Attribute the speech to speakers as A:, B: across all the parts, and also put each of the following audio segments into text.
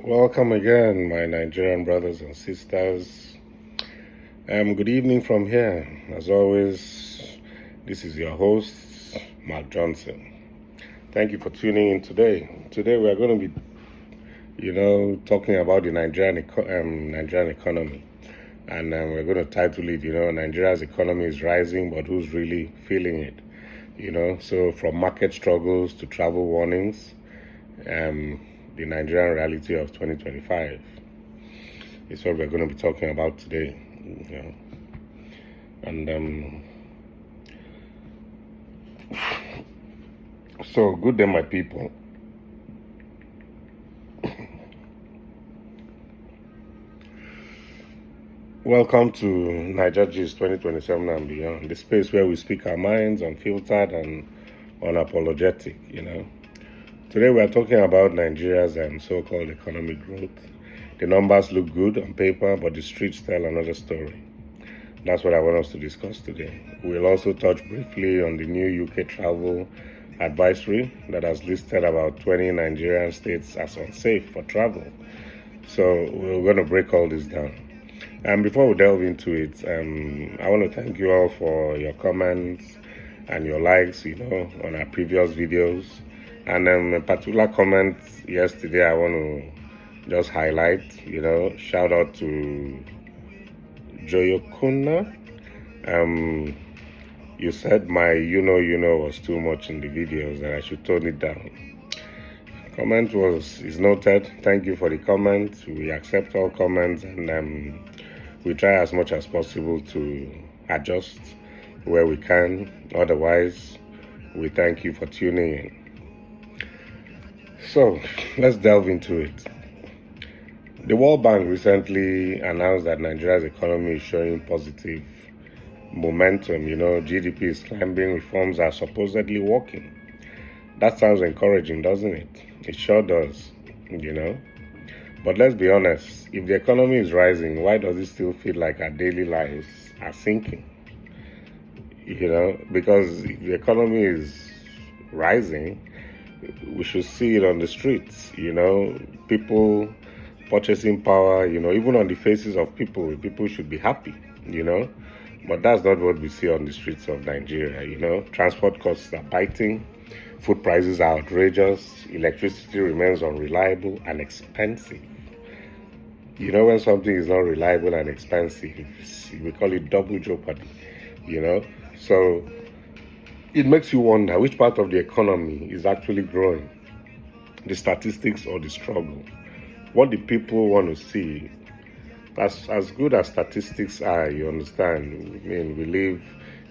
A: Welcome again, my Nigerian brothers and sisters. Good evening from here. As always, this is your host, Mark Johnson. Thank you for tuning in today. Today we are going to be, talking about the Nigerian economy, and we're going to title it, Nigeria's economy is rising, but who's really feeling it? So from market struggles to travel warnings. The Nigerian reality of 2025 is what we're going to be talking about today. And so, good day, my people. Welcome to Naija Gist 2027 and beyond, the space where we speak our minds unfiltered and unapologetic, Today we are talking about Nigeria's so-called economic growth. The numbers look good on paper, but the streets tell another story. That's what I want us to discuss today. We'll also touch briefly on the new UK travel advisory that has listed about 20 Nigerian states as unsafe for travel. So we're going to break all this down. And before we delve into it, I want to thank you all for your comments and your likes, on our previous videos. And a particular comment yesterday I want to just highlight, shout out to Joyokuna. You said my was too much in the videos and I should tone it down. Comment is noted. Thank you for the comment. We accept all comments and we try as much as possible to adjust where we can. Otherwise, we thank you for tuning in. So, let's delve into it. The World Bank recently announced that Nigeria's economy is showing positive momentum. GDP is climbing, reforms are supposedly working. That sounds encouraging, doesn't it? It sure does, But let's be honest, if the economy is rising, why does it still feel like our daily lives are sinking? Because if the economy is rising, we should see it on the streets, people purchasing power, even on the faces of people should be happy, But that's not what we see on the streets of Nigeria, Transport costs are biting, food prices are outrageous, electricity remains unreliable and expensive. When something is not reliable and expensive, we call it double jeopardy, So it makes you wonder which part of the economy is actually growing, the statistics or the struggle. What do people want to see? As good as statistics are, you understand,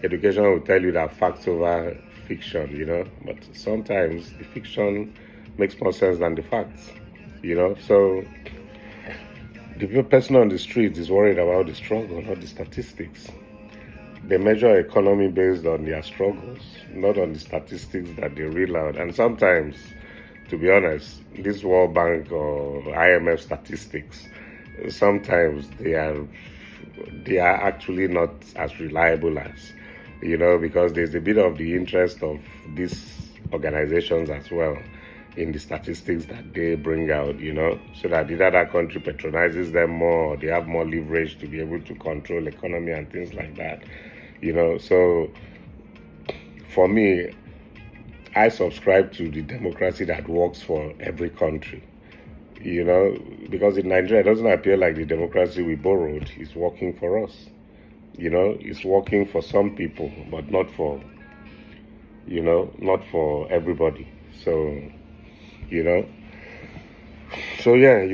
A: education will tell you that facts over fiction, but sometimes the fiction makes more sense than the facts, So the person on the street is worried about the struggle, not the statistics. They measure economy based on their struggles, not on the statistics that they read out. And sometimes, to be honest, this World Bank or IMF statistics, sometimes they are actually not as reliable as, because there's a bit of the interest of these organizations as well in the statistics that they bring out, so that the other country patronizes them more, or they have more leverage to be able to control economy and things like that. So for me, I subscribe to the democracy that works for every country, because in Nigeria, it doesn't appear like the democracy we borrowed is working for us. It's working for some people, but not for everybody. So, you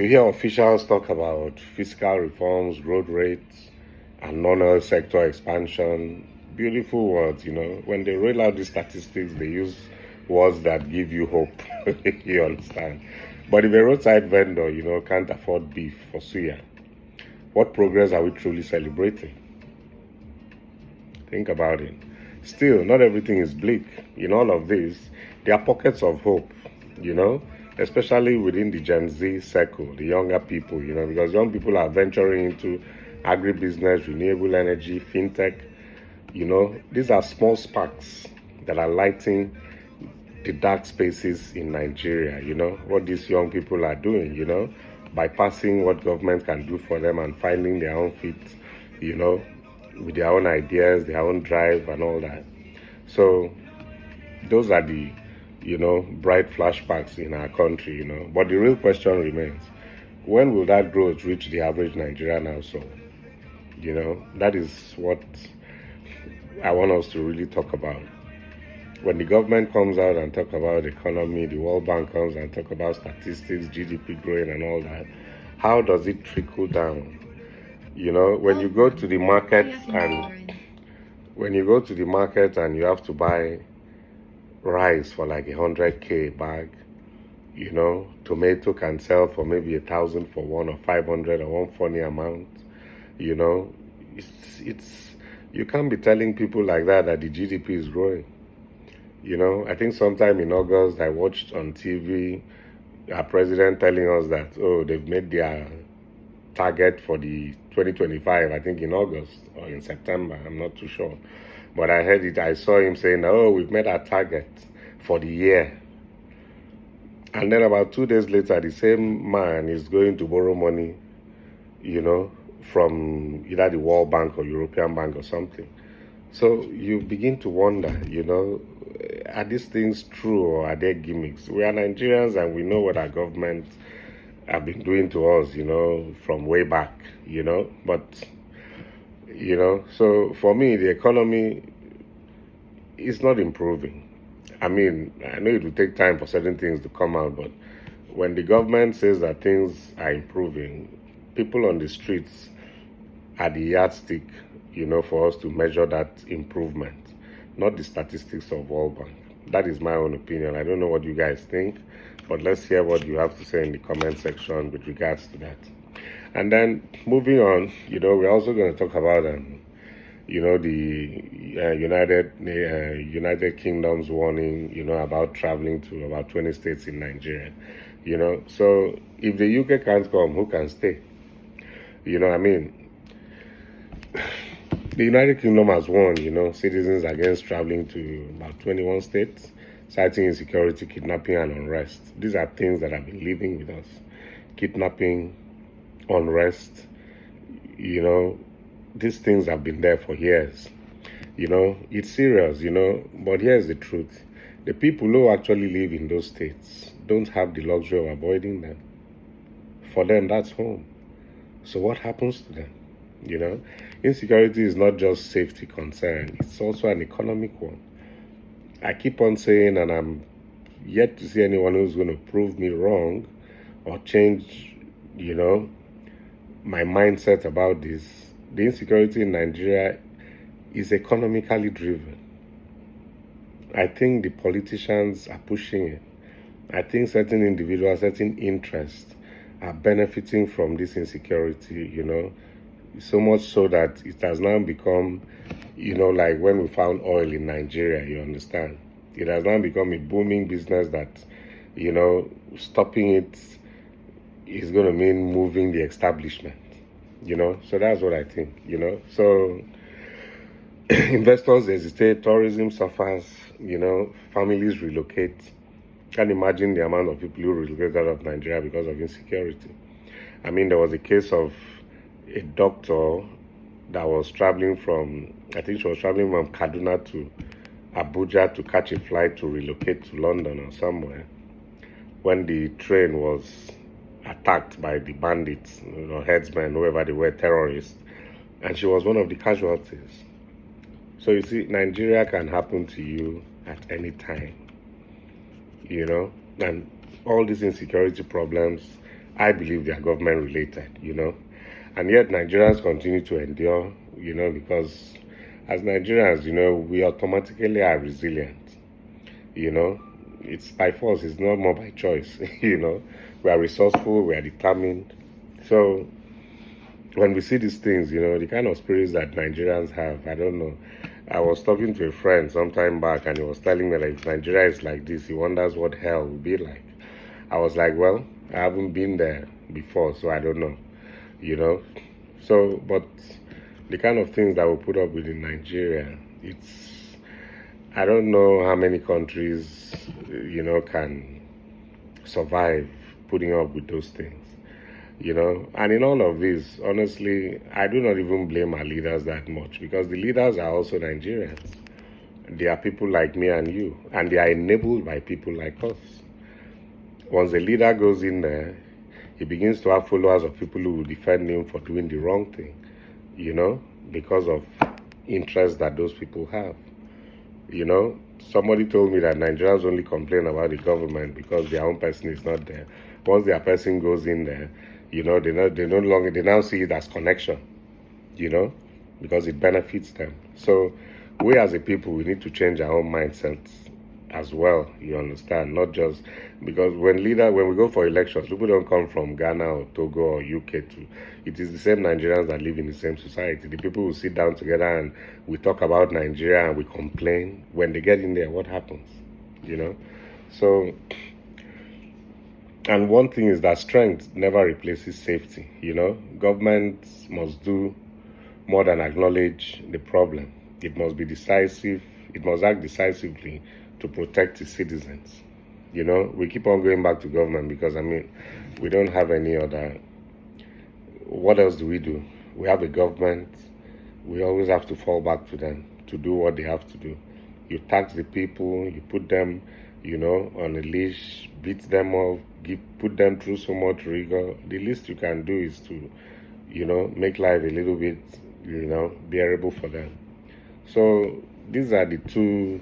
A: hear officials talk about fiscal reforms, growth rates, and non-oil sector expansion. Beautiful words, When they roll out these statistics, they use words that give you hope. You understand? But if a roadside vendor, can't afford beef for suya, what progress are we truly celebrating? Think about it. Still, not everything is bleak. In all of this, there are pockets of hope, especially within the Gen Z circle, the younger people, because young people are venturing into agribusiness, renewable energy, fintech. These are small sparks that are lighting the dark spaces in Nigeria, what these young people are doing, bypassing what government can do for them and finding their own feet, you know, with their own ideas, their own drive and all that. So those are the, bright flashbacks in our country. But the real question remains, when will that growth reach the average Nigerian household? That is what I want us to really talk about. When the government comes out and talk about the economy, the World Bank comes and talk about statistics, GDP growing and all that, how does it trickle down? When you go to the market and you have to buy rice for like 100K bag, tomato can sell for maybe 1,000 for one, or 500, or one funny amount. It's you can't be telling people like that the GDP is growing. I think sometime in August I watched on TV our president telling us that, oh, they've made their target for the 2025, I think in August or in September, I'm not too sure. But I saw him saying, oh, we've made our target for the year. And then about 2 days later, the same man is going to borrow money, from either the World Bank or European Bank or something. So you begin to wonder, are these things true or are they gimmicks? We are Nigerians and we know what our government have been doing to us, from way back, But, so for me, the economy is not improving. I mean, I know it will take time for certain things to come out, but when the government says that things are improving, people on the streets are the yardstick, for us to measure that improvement, not the statistics of World Bank. That is my own opinion. I don't know what you guys think, but let's hear what you have to say in the comment section with regards to that. And then moving on, we're also going to talk about, the United Kingdom's warning, about traveling to about 20 states in Nigeria. So if the UK can't come, who can stay? The United Kingdom has warned, citizens against traveling to about 21 states, citing insecurity, kidnapping, and unrest. These are things that have been living with us. Kidnapping, unrest, these things have been there for years. It's serious, but here's the truth. The people who actually live in those states don't have the luxury of avoiding them. For them, that's home. So what happens to them? Insecurity is not just safety concern, it's also an economic one. I keep on saying, and I'm yet to see anyone who's going to prove me wrong or change, my mindset about this. The insecurity in Nigeria is economically driven. I think the politicians are pushing it. I think certain individuals, certain interests are benefiting from this insecurity, so much so that it has now become, like when we found oil in Nigeria, you understand? It has now become a booming business that, stopping it is going to mean moving the establishment, So that's what I think, So investors hesitate, tourism suffers, families relocate. Can't imagine the amount of people who relocated out of Nigeria because of insecurity. I mean, there was a case of a doctor that was traveling from, I think she was traveling from Kaduna to Abuja to catch a flight to relocate to London or somewhere, when the train was attacked by the bandits, headsmen, whoever they were, terrorists, and she was one of the casualties. So you see, Nigeria can happen to you at any time, and all these insecurity problems, I believe they are government related, and yet Nigerians continue to endure, because as Nigerians, we automatically are resilient, it's by force, it's not more by choice, we are resourceful, we are determined. So when we see these things, the kind of spirits that Nigerians have, I don't know. I was talking to a friend some time back and he was telling me that if Nigeria is like this, he wonders what hell will be like. I was like, well, I haven't been there before, so I don't know, So, but the kind of things that we put up with in Nigeria, I don't know how many countries, can survive putting up with those things. you know. And in all of this, honestly, I do not even blame our leaders that much, because the leaders are also Nigerians. They are people like me and you, and they are enabled by people like us. Once a leader goes in there, he begins to have followers of people who will defend him for doing the wrong thing, you know, because of interests that those people have. You know, somebody told me that Nigerians only complain about the government because their own person is not there. Once their person goes in there, you know, they no longer, they now see it as connection, you know, because it benefits them. So we as a people, we need to change our own mindsets as well, you understand? Not just because when we go for elections, people don't come from Ghana or Togo or UK to, it is the same Nigerians that live in the same society. The people who sit down together and we talk about Nigeria and we complain. When they get in there, what happens? You know? So, and one thing is that strength never replaces safety, you know? Government must do more than acknowledge the problem. It must be decisive, it must act decisively to protect its citizens. You know, we keep on going back to government because, I mean, we don't have any other. What else do? We have a government. We always have to fall back to them to do what they have to do. You tax the people, you put them, you know, on a leash, beat them up, put them through so much rigor. The least you can do is to, you know, make life a little bit, you know, bearable for them. So these are the two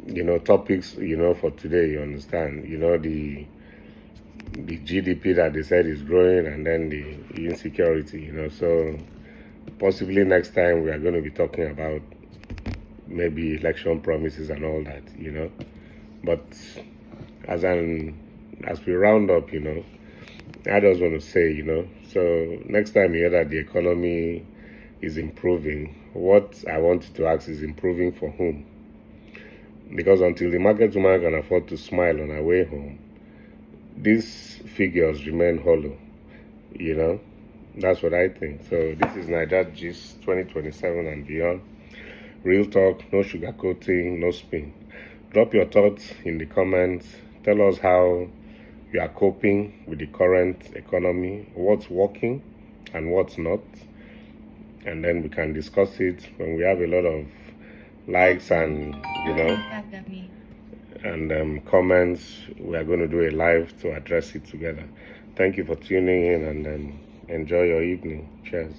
A: you know, topics, you know, for today, you understand, you know, the GDP that they said is growing, and then the insecurity, you know. So possibly next time we are going to be talking about maybe election promises and all that, you know. But as we round up, you know, I just want to say, you know, so next time you hear that the economy is improving, what I want you to ask is improving for whom? Because until the market woman can afford to smile on her way home, these figures remain hollow, you know. That's what I think. So this is Naija Gist 2027 and beyond. Real talk, no sugarcoating, no spin. Drop your thoughts in the comments. Tell us how you are coping with the current economy, what's working and what's not. And then we can discuss it when we have a lot of likes and, you know, and comments. We are going to do a live to address it together. Thank you for tuning in, and enjoy your evening. Cheers.